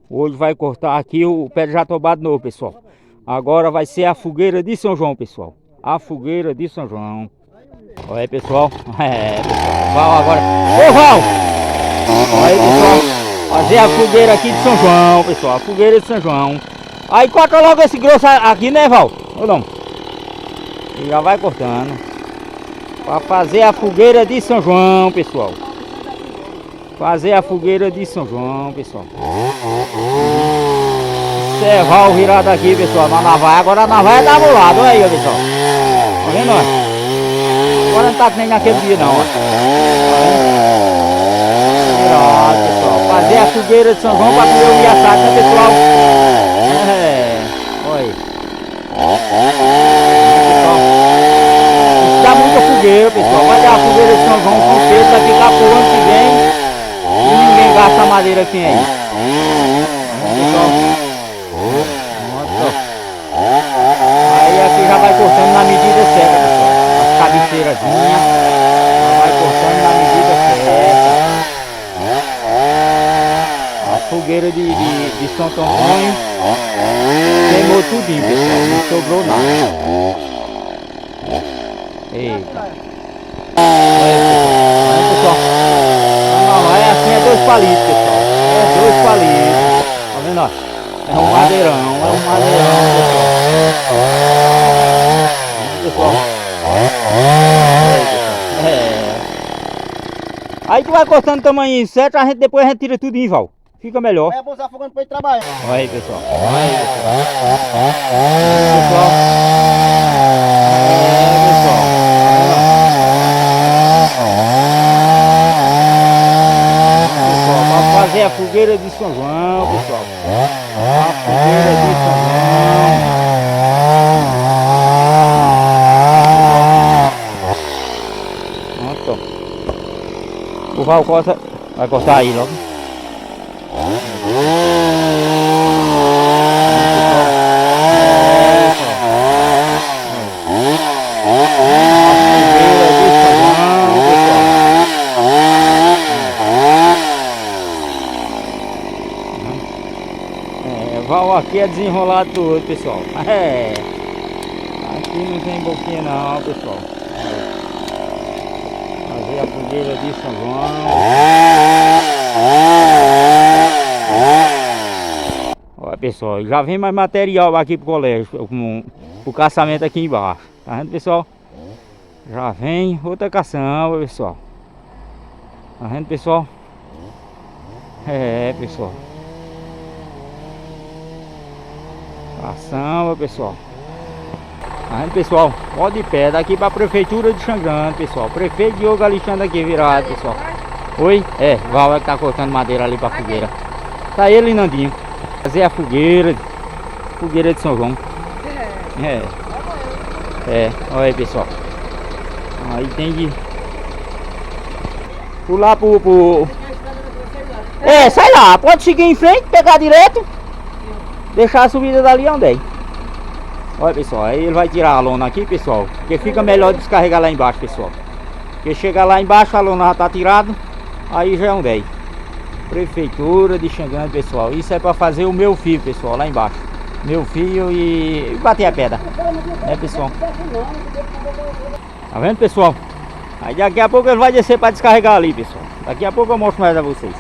Hoje vai cortar aqui o pé de jatobá de novo, pessoal. Agora vai ser a fogueira de São João, pessoal. A fogueira de São João. Olha aí, pessoal. Pessoal. Val agora. Ô, Val! Olha aí, pessoal. Fazer a fogueira aqui de São João, pessoal. A fogueira de São João. Aí corta logo esse grosso aqui, né, Val? Ou não? E já vai cortando. Para fazer a fogueira de São João, pessoal. Fazer a fogueira de São João, pessoal. Observar o virado aqui, pessoal, na navalha. Agora a navalha tá do lado, olha aí, pessoal. Tá vendo, ó? Agora não tá nem naquele dia, não, ó. Virado, pessoal. Fazer a fogueira de São João pra comer o assado, né, pessoal? Olha aí. Pessoal. Isso dá muita fogueira, pessoal. Vai dar a fogueira de São João com certeza, vai ficar pro ano que vem. E ninguém gasta madeira aqui aí. Pessoal. Aí aqui já vai cortando na medida certa, pessoal. As cabeceirazinhas. Vai cortando na medida certa. A fogueira de São Antônio queimou tudinho, pessoal. Não sobrou nada. Eita. Olha, pessoal. Não, é assim, é 2 palitos, pessoal. É 2 palitos. Tá vendo, ó? É um madeirão, pessoal. Aí tu vai cortando o tamanho certo, depois a gente tira tudo em Val. Fica melhor. É bom usar fogão depois de trabalhar. Olha aí, pessoal. Olha aí, pessoal. Para fazer a fogueira de São João, pessoal. A fogueira de São João. Pronto. O Val corta, vai cortar aí logo. Val aqui é desenrolado tudo, pessoal. Aqui não tem boquinha não, pessoal. Fazer a fogueira de São João. Olha, pessoal, já vem mais material aqui pro colégio, pro caçamento aqui embaixo. Tá vendo, pessoal? Já vem outra caçamba, pessoal. Tá vendo, pessoal? Pessoal. Caçamba, pessoal. Tá vendo, pessoal? Ó de pé, daqui pra prefeitura de Xangã, pessoal. Prefeito Diogo Alexandre aqui virado, pessoal. Oi? Val é que tá cortando madeira ali pra fogueira. Tá ele e Nandinho. Fazer a fogueira de São João. Olha aí, pessoal. Aí tem de pular pro... sai lá, pode seguir em frente, pegar direto. Deixar a subida dali onde é. Olha, pessoal, aí ele vai tirar a lona aqui, pessoal. Porque fica melhor descarregar lá embaixo, pessoal. Porque chegar lá embaixo, a lona já tá tirada. Aí já é onde é. Prefeitura de Xangã, pessoal. Isso é para fazer o meu fio, pessoal, lá embaixo. Meu fio e bater a pedra. Pessoal? Tá vendo, pessoal? Aí daqui a pouco ele vai descer para descarregar ali, pessoal. Daqui a pouco eu mostro mais a vocês.